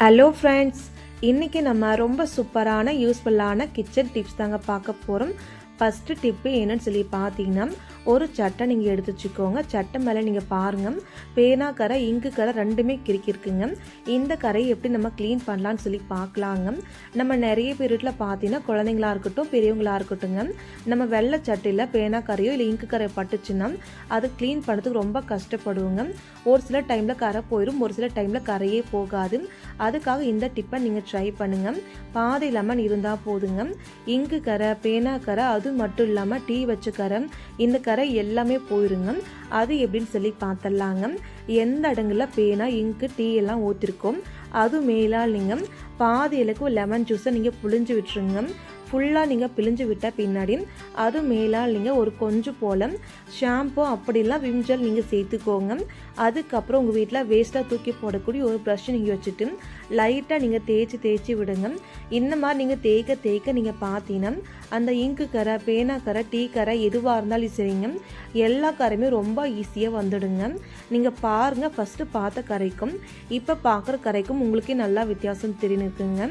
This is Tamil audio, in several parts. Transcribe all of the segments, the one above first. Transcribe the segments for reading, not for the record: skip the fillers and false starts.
ஹலோ ஃப்ரெண்ட்ஸ், இன்றைக்கி நம்ம ரொம்ப சூப்பரான யூஸ்ஃபுல்லான கிச்சன் டிப்ஸ் தாங்க பார்க்க போகிறோம். ஃபஸ்ட்டு டிப்பு என்னன்னு சொல்லி பார்த்தீங்கன்னா, ஒரு சட்டை நீங்கள் எடுத்து வச்சுக்கோங்க. சட்டை மேலே நீங்கள் பாருங்கள், பேனா கரை இங்கு கரை ரெண்டுமே கிறுக்கிருக்குங்க. இந்த கரையை எப்படி நம்ம க்ளீன் பண்ணலான்னு சொல்லி பார்க்கலாங்க. நம்ம நிறைய பேர் வீட்டில் பார்த்தீங்கன்னா குழந்தைங்களா இருக்கட்டும் பெரியவங்களா இருக்கட்டுங்க, நம்ம வெள்ளை சட்டையில் பேனா கரையோ இல்லை இங்கு கரை பட்டுச்சுன்னா அது க்ளீன் பண்ணுறதுக்கு ரொம்ப கஷ்டப்படுவோங்க. ஒரு சில டைமில் கரை போயிடும், ஒரு சில டைமில் கரையே போகாது. அதுக்காக இந்த டிப்பை நீங்கள் ட்ரை பண்ணுங்கள். பாதி லெமன் இருந்தால் போதுங்க. இங்கு கரை, பேனா கரை, அது மட்டும் இல்லாமல் டீ வச்ச கரை, இந்த கரை எல்லாமே போயிருங்க. அது எப்படின்னு சொல்லி பார்த்துடலாங்க. எந்த இடங்களில் பேனா, இங்கு, டீ எல்லாம் ஊற்றிருக்கோம் அது மேலால் நீங்கள் பாதி அளவுக்கு லெமன் ஜூஸை நீங்கள் புழிஞ்சு விட்டுருங்க. ஃபுல்லாக நீங்கள் பிழிஞ்சு விட்ட பின்னாடி அது மேலால் நீங்கள் ஒரு கொஞ்சம் போல் ஷாம்பு அப்படிலாம் விம்ஜல் நீங்கள் சேர்த்துக்கோங்க. அதுக்கப்புறம் உங்கள் வீட்டில் வேஸ்ட்டாக தூக்கி போடக்கூடிய ஒரு ப்ரஷ் நீங்கள் வச்சுட்டு லைட்டாக நீங்கள் தேய்ச்சி விடுங்க. இந்த மாதிரி நீங்கள் தேய்க்க நீங்கள் பார்த்தீங்கன்னா அந்த இங்கு கரை, பேனா கரை, டீ கரை எதுவாக இருந்தாலும் சரிங்க, எல்லா கரையுமே ரொம்ப ஈஸியாக வந்துடுங்க. நீங்கள் பாருங்கள், ஃபஸ்ட்டு பார்த்த கரைக்கும் இப்போ பார்க்குற கரைக்கும் உங்களுக்கே நல்லா வித்தியாசம் தெரியுங்க.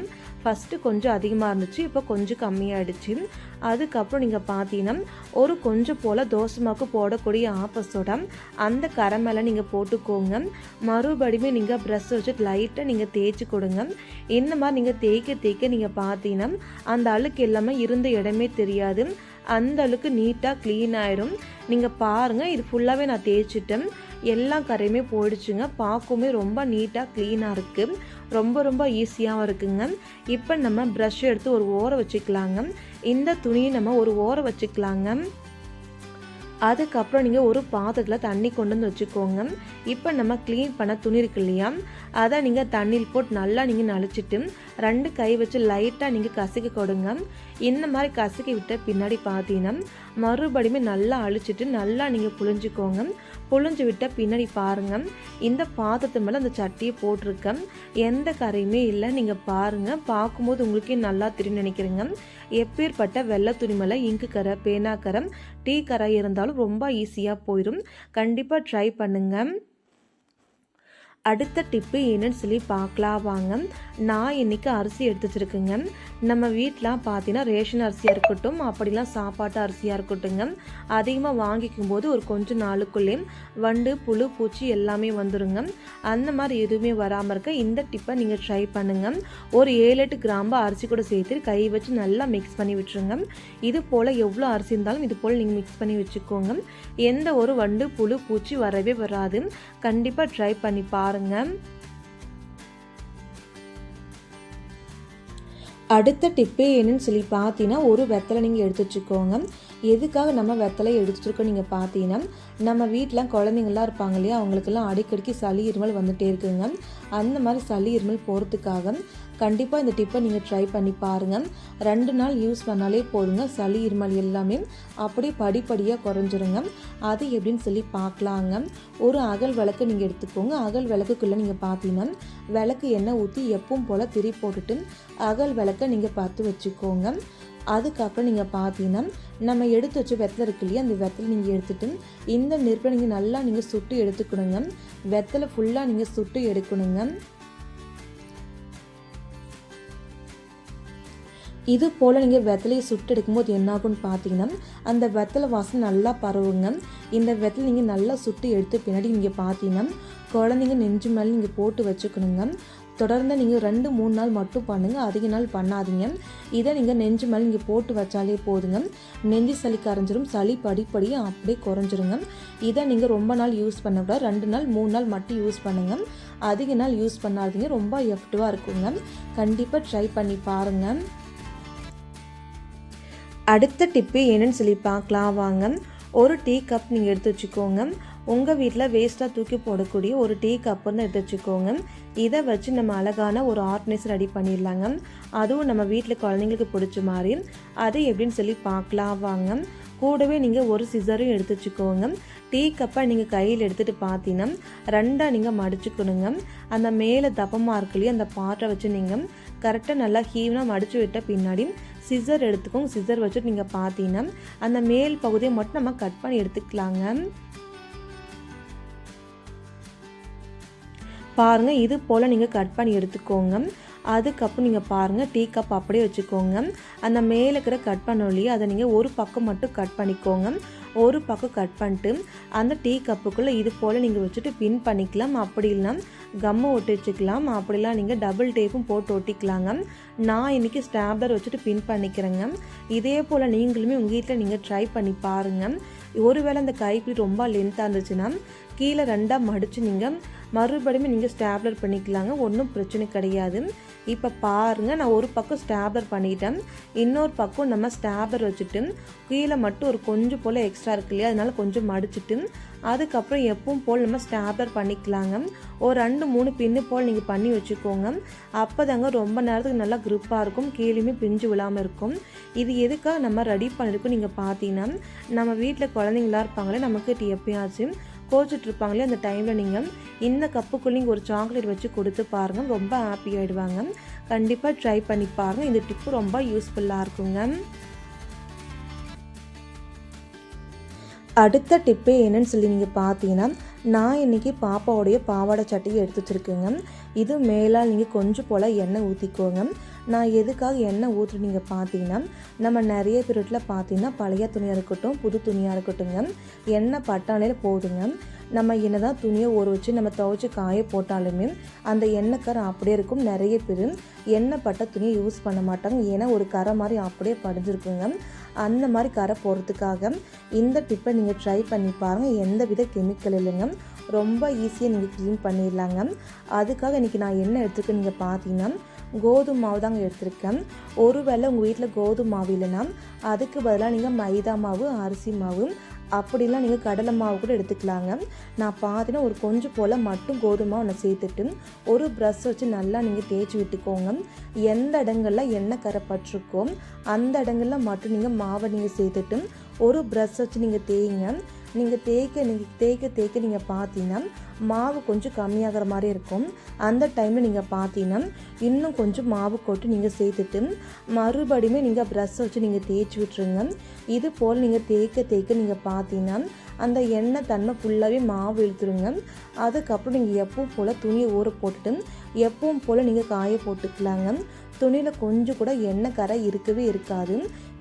ஃபஸ்ட்டு கொஞ்சம் அதிகமாக இருந்துச்சு, இப்போ கொஞ்சம் கம்மியாகிடுச்சு. அதுக்கப்புறம் நீங்கள் பார்த்தீங்கன்னா ஒரு கொஞ்சம் போல் தோசைமாக்கு போடக்கூடிய ஆப்பஸோட அந்த கரை மேலே நீங்கள் போட்டுக்கோங்க. மறுபடியும் நீங்கள் ப்ரஷ் வச்சு லைட்டாக நீங்கள் தேய்ச்சி கொடுங்க. இந்த மாதிரி நீங்கள் தேய்க்க நீங்கள் பார்த்தீங்கன்னா அந்த அழுக்கு எல்லாமே இருந்த இடமே தெரியாது, அந்த அளவுக்கு நீட்டாக க்ளீன் ஆயிரும். நீங்கள் பாருங்கள், இது ஃபுல்லாகவே நான் தேய்ச்சிட்டேன், எல்லா கரையுமே போயிடுச்சுங்க. பார்க்குமே ரொம்ப நீட்டாக க்ளீனாக இருக்குது, ரொம்ப ஈஸியாகவும் இருக்குங்க. இப்போ நம்ம ப்ரஷ் எடுத்து ஒரு ஓரம் வச்சுக்கலாங்க. இந்த துணியை நம்ம ஒரு ஓரம் வச்சுக்கலாங்க. அதுக்கப்புறம் நீங்கள் ஒரு பாத்திரத்தில் தண்ணி கொண்டு வந்து வச்சுக்கோங்க. இப்போ நம்ம க்ளீன் பண்ண துணி இருக்கு இல்லையா, அதை நீங்கள் தண்ணியில் போட்டு நல்லா நீங்கள் நலிச்சிட்டு 2 கை வச்சு லைட்டாக நீங்கள் கசக்கி கொடுங்க. இந்த மாதிரி கசக்கி விட்ட பின்னாடி பார்த்தீங்கன்னா மறுபடியும் நல்லா அழிச்சிட்டு நல்லா நீங்கள் புழிஞ்சிக்கோங்க. புழிஞ்சு விட்ட பின்னாடி பாருங்கள், இந்த பாத்திரத்து மேலே அந்த சட்டியை போட்டிருக்கேன், எந்த கரையுமே இல்லை. நீங்கள் பாருங்கள், பார்க்கும்போது உங்களுக்கே நல்லா தெரியும் நினைக்கிறேங்க. எப்பேற்பட்ட வெள்ளை துணி மேலே இங்கு கரை, பேனா கரை, டீ கரை இருந்தாலும் ரொம்ப ஈஸியாக போயிடும். கண்டிப்பாக ட்ரை பண்ணுங்கள். அடுத்த டிப்பு என்னன்னு சொல்லி பார்க்கலாம் வாங்க. நான் இன்றைக்கி அரிசி எடுத்து வச்சுருக்கேங்க. நம்ம வீட்டில் பார்த்தீங்கன்னா ரேஷன் அரிசியாக இருக்கட்டும் அப்படிலாம் சாப்பாட்டு அரிசியாக இருக்கட்டுங்க, அதிகமாக வாங்கிக்கும் போது ஒரு கொஞ்சம் நாளுக்குள்ளே வண்டு, புழு, பூச்சி எல்லாமே வந்துடுங்க. அந்த மாதிரி எதுவுமே வராமல் இருக்க இந்த டிப்பை நீங்கள் ட்ரை பண்ணுங்கள். ஒரு 7-8 கிராம்பு அரிசி கூட சேர்த்து கை வச்சு நல்லா மிக்ஸ் பண்ணி விட்டுருங்க. இது போல் எவ்வளோ அரிசி இருந்தாலும் இது போல் நீங்கள் மிக்ஸ் பண்ணி வச்சுக்கோங்க. எந்த ஒரு வண்டு, புழு, பூச்சி வரவே வராது. கண்டிப்பாக ட்ரை பண்ணி பாருங்கள். அடுத்த டிப்பு என்னன்னு சொல்லி பார்த்தீங்கன்னா, ஒரு வெத்தலை நீங்கள் எடுத்து வச்சுக்கோங்க. எதுக்காக நம்ம வெத்தலை எடுத்துருக்கோம் நீங்கள் பார்த்தீங்கன்னா, நம்ம வீட்டில் குழந்தைங்களாம் இருப்பாங்க இல்லையா, அவங்களுக்கெல்லாம் அடிக்கடிக்கு சளி இருமல் வந்துகிட்டே இருக்குங்க. அந்த மாதிரி சளி இருமல் போகிறதுக்காக கண்டிப்பாக இந்த டிப்பை நீங்கள் ட்ரை பண்ணி பாருங்கள். 2 நாள் யூஸ் பண்ணாலே போதுங்க, சளி இருமல் எல்லாமே அப்படியே படிப்படியாக குறைஞ்சிருங்க. அது எப்படின்னு சொல்லி பார்க்கலாங்க. ஒரு அகல் விளக்கு நீங்கள் எடுத்துக்கோங்க. அகல் விளக்குக்குள்ளே நீங்கள் பார்த்தீங்கன்னா விளக்கு எண்ணெய் ஊற்றி எப்பவும் போல் திரி போட்டுட்டு அகல் விளக்கை நீங்கள் பார்த்து வச்சுக்கோங்க. அதுக்கப்புறம் நீங்கள் பார்த்தீங்கன்னா நம்ம எடுத்து வச்ச வெத்தலை இருக்கு இல்லையா, அந்த வெத்தலை நீங்கள் எடுத்துகிட்டு இந்த நெருப்பை நீங்கள் நல்லா நீங்கள் சுட்டு எடுத்துக்கணுங்க. வெத்தலை ஃபுல்லாக நீங்கள் சுட்டு எடுக்கணுங்க. இது போல் நீங்கள் வெத்தலையை சுட்டு எடுக்கும்போது என்னாகும்னு பார்த்தீங்கன்னா அந்த வெத்தலை வாசனை நல்லா பரவுங்க. இந்த வெத்தலை நீங்கள் நல்லா சுட்டு எடுத்த பின்னாடி நீங்கள் பார்த்தீங்கன்னா குழந்தைங்க நெஞ்சு மேலே நீங்கள் போட்டு வச்சுக்கணுங்க. தொடர்ந்து நீங்கள் 2-3 நாள் மட்டும் பண்ணுங்கள், அதிக நாள் பண்ணாதீங்க. இதை நீங்கள் நெஞ்சு மேலே நீங்கள் போட்டு வச்சாலே போதுங்க, நெஞ்சு சளி கரைஞ்சிரும், சளி படிப்படியாக அப்படியே குறைஞ்சிருங்க. இதை நீங்கள் ரொம்ப நாள் யூஸ் பண்ணக்கூடாது, 2 நாள் 3 நாள் மட்டும் யூஸ் பண்ணுங்கள், அதிக நாள் யூஸ் பண்ணாதீங்க, ரொம்ப எஃபெக்டிவாக இருக்குங்க. கண்டிப்பாக ட்ரை பண்ணி பாருங்கள். அடுத்த டிப்பு என்னன்னு சொல்லி பார்க்கலாம் வாங்க. ஒரு டீ கப் நீங்கள் எடுத்து வச்சுக்கோங்க. உங்கள் வீட்டில் வேஸ்ட்டாக தூக்கி போடக்கூடிய ஒரு டீ கப்பு தான் எடுத்து வச்சுக்கோங்க. இதை வச்சு நம்ம அழகான ஒரு ஆர்கனைசர் ரெடி பண்ணிடலாங்க. அதுவும் நம்ம வீட்டில் குழந்தைங்களுக்கு பிடிச்ச மாதிரி. அது எப்படின்னு சொல்லி பார்க்கலாம் வாங்க. கூடவே நீங்கள் ஒரு சிசரையும் எடுத்து வச்சுக்கோங்க. டீ கப்பை நீங்கள் கையில் எடுத்துகிட்டு பார்த்தீங்கன்னா 2ஆக நீங்கள் மடிச்சுக்கணுங்க. அந்த மேலே தப்பமாக இருக்குல்லையே அந்த பாட்டை வச்சு நீங்கள் கரெக்டாக நல்லா ஹீவனாக மடித்து விட்ட பின்னாடி சிசர் எடுத்துக்கோங்க. சிசர் வச்சுட்டு நீங்கள் பார்த்தீங்கன்னா அந்த மேல் பகுதியை மட்டும் நம்ம கட் பண்ணி எடுத்துக்கலாங்க. பாருங்கள், இது போல் நீங்கள் கட் பண்ணி எடுத்துக்கோங்க. அதுக்கப்புறம் நீங்கள் பாருங்கள், டீ கப் அப்படியே வச்சுக்கோங்க. அந்த மேலே இருக்கிற கட் பண்ணோம் இல்லையா, அதை நீங்கள் ஒரு பக்கம் மட்டும் கட் பண்ணிக்கோங்க. ஒரு பக்கம் கட் பண்ணிட்டு அந்த டீ கப்புக்குள்ளே இது போல் நீங்கள் வச்சுட்டு பின் பண்ணிக்கலாம். அப்படி இல்லைனா கம்மை ஒட்டி வச்சுக்கலாம். அப்படிலாம் நீங்கள் டபுள் டேப்பும் போட்டு ஒட்டிக்கலாங்க. நான் இன்றைக்கி ஸ்டாப்லர் வச்சுட்டு பின் பண்ணிக்கிறேங்க. இதே போல் நீங்களுமே உங்கள் வீட்டில் நீங்கள் ட்ரை பண்ணி பாருங்கள். ஒருவேளை அந்த கைப்பிடி ரொம்ப லென்த்தாக இருந்துச்சுன்னா கீழே 2ஆக மடித்து நீங்கள் மறுபடியும் நீங்கள் ஸ்டாப்லர் பண்ணிக்கலாங்க. ஒன்றும் பிரச்சனை கிடையாது. இப்போ பாருங்கள், நான் ஒரு பக்கம் ஸ்டாப்லர் பண்ணிட்டேன். இன்னொரு பக்கம் நம்ம ஸ்டாப்லர் வச்சுட்டு கீழே மட்டும் ஒரு கொஞ்சம் போல் எக்ஸ்ட்ரா இருக்கு இல்லையா, அதனால் கொஞ்சம் மடிச்சுட்டு அதுக்கப்புறம் எப்பவும் போல் நம்ம ஸ்டாப்லர் பண்ணிக்கலாங்க. ஒரு 2-3 பின்னு போல் நீங்கள் பண்ணி வச்சுக்கோங்க. அப்போ தாங்க ரொம்ப நேரத்துக்கு நல்லா க்ரிப்பாக இருக்கும், கீழேயுமே பிஞ்சு விழாமல் இருக்கும். இது எதுக்காக நம்ம ரெடி பண்ணியிருக்கோம் நீங்கள் பார்த்தீங்கன்னா, நம்ம வீட்டில் குழந்தைங்களா இருப்பாங்களே, நமக்கு எப்பயாச்சும் கோச்சிட்டு இருப்பாங்களே, அந்த டைமில் நீங்கள் இந்த கப்புக்குள்ளே நீங்கள் ஒரு சாக்லேட் வச்சு கொடுத்து பாருங்கள், ரொம்ப ஹாப்பி ஆகிடுவாங்க. கண்டிப்பாக ட்ரை பண்ணி பாருங்கள். இந்த டிப்பு ரொம்ப யூஸ்ஃபுல்லாக இருக்குங்க. அடுத்த டிப்பு என்னன்னு சொல்லி நீங்கள் பார்த்தீங்கன்னா, நான் இன்றைக்கி பாப்பாவுடைய பாவாடை சட்டையை எடுத்து வச்சுருக்கேங்க. இது மேலே நீங்கள் கொஞ்சம் போல் எண்ணெய் ஊற்றிக்கோங்க. நான் எதுக்காக எண்ணெய் ஊற்றுட்டு நீங்கள் பார்த்தீங்கன்னா, நம்ம நிறைய பேர் வீட்டில் பார்த்தீங்கன்னா பழைய துணியாக இருக்கட்டும், புது துணியாக இருக்கட்டுங்க, எண்ணெய் பட்டாலே போதுங்க. நம்ம என்ன தான் துணியை ஊற வச்சு நம்ம துவைச்சி காய போட்டாலுமே அந்த எண்ணெய் கரை அப்படியே இருக்கும். நிறைய பேர் எண்ணெய் பட்ட துணியை யூஸ் பண்ண மாட்டாங்க, ஏன்னா ஒரு கரை மாதிரி அப்படியே படிஞ்சிருக்குங்க. அந்த மாதிரி கரை போகிறதுக்காக இந்த டிப்பை நீங்கள் ட்ரை பண்ணி பாருங்கள். எந்த வித கெமிக்கல் இல்லைங்க, ரொம்ப ஈஸியாக நீங்கள் க்ளீன் பண்ணிடலாங்க. அதுக்காக இன்றைக்கி நான் என்ன எடுத்துருக்கேன் நீங்கள் பார்த்தீங்கன்னா, கோதுமை மாவு தாங்க எடுத்திருக்கேன். ஒருவேளை உங்கள் வீட்டில் கோதுமை மாவு இல்லைன்னா அதுக்கு பதிலாக நீங்கள் மைதா மாவு, அரிசி மாவு, அப்படிலாம் நீங்கள் கடலை மாவு கூட எடுத்துக்கலாங்க. நான் பார்த்தீங்கன்னா ஒரு கொஞ்சம் போல் மட்டும் கோதுமை ஒன்று சேர்த்துட்டு ஒரு ப்ரஷ் வச்சு நல்லா நீங்கள் தேய்ச்சி விட்டுக்கோங்க. எந்த இடங்களில் எண்ணெய் கரை பட்டிருக்கோ அந்த இடங்களில் மட்டும் நீங்கள் மாவை நீங்கள் சேர்த்துட்டு ஒரு ப்ரஷ் வச்சு நீங்கள் தேய்ங்க. நீங்கள் தேய்க்க நீங்கள் பார்த்தீங்கன்னா மாவு கொஞ்சம் கம்மியாகிற மாதிரி இருக்கும். அந்த டைமில் நீங்கள் பார்த்தீங்கன்னா இன்னும் கொஞ்சம் மாவு கொட்டு நீங்கள் சேர்த்துட்டு மறுபடியுமே நீங்கள் ப்ரஷ் வச்சு நீங்கள் தேய்ச்சி விட்டுருங்க. இது போல் நீங்கள் தேய்க்க நீங்கள் பார்த்தீங்கன்னா அந்த எண்ணெய் தன்மை ஃபுல்லாகவே மாவு இழுத்துருங்க. அதுக்கப்புறம் நீங்கள் எப்பவும் போல் துணியை ஊற போட்டுட்டு எப்பவும் போல் நீங்கள் காய போட்டுக்கலாங்க. துணியில் கொஞ்சம் கூட எண்ணெய் கரை இருக்கவே இருக்காது.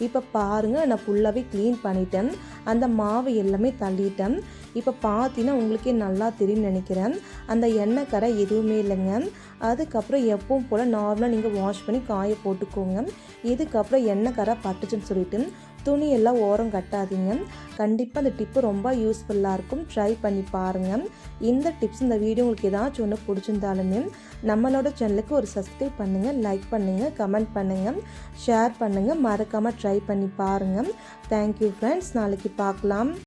இப்போ பாருங்கள், நான் ஃபுல்லாகவே க்ளீன் பண்ணிட்டேன். அந்த மாவு எல்லாமே தள்ளிட்டேன். இப்போ பார்த்தீங்கன்னா உங்களுக்கே நல்லா தெரியும்னு நினைக்கிறேன், அந்த எண்ணெய் கரை எதுவுமே இல்லைங்க. அதுக்கப்புறம் எப்பவும் போல் நார்மலாக நீங்கள் வாஷ் பண்ணி காய போட்டுக்கோங்க. இதுக்கப்புறம் எண்ணெய் கரை பட்டுச்சுன்னு சொல்லிட்டு துணியெல்லாம் ஓரம் கட்டாதீங்க. கண்டிப்பாக அந்த டிப்பு ரொம்ப யூஸ்ஃபுல்லாக இருக்கும். ட்ரை பண்ணி பாருங்கள். இந்த டிப்ஸ், இந்த வீடியோ உங்களுக்கு ஏதாச்சும் ஒன்று பிடிச்சிருந்தாலுமே நம்மளோட சேனலுக்கு ஒரு சப்ஸ்கிரைப் பண்ணுங்கள், லைக் பண்ணுங்கள், கமெண்ட் பண்ணுங்கள், ஷேர் பண்ணுங்கள். மறக்காமல் ட்ரை பண்ணி பாருங்கள். Thank you friends. நாளைக்கு பார்க்கலாம்.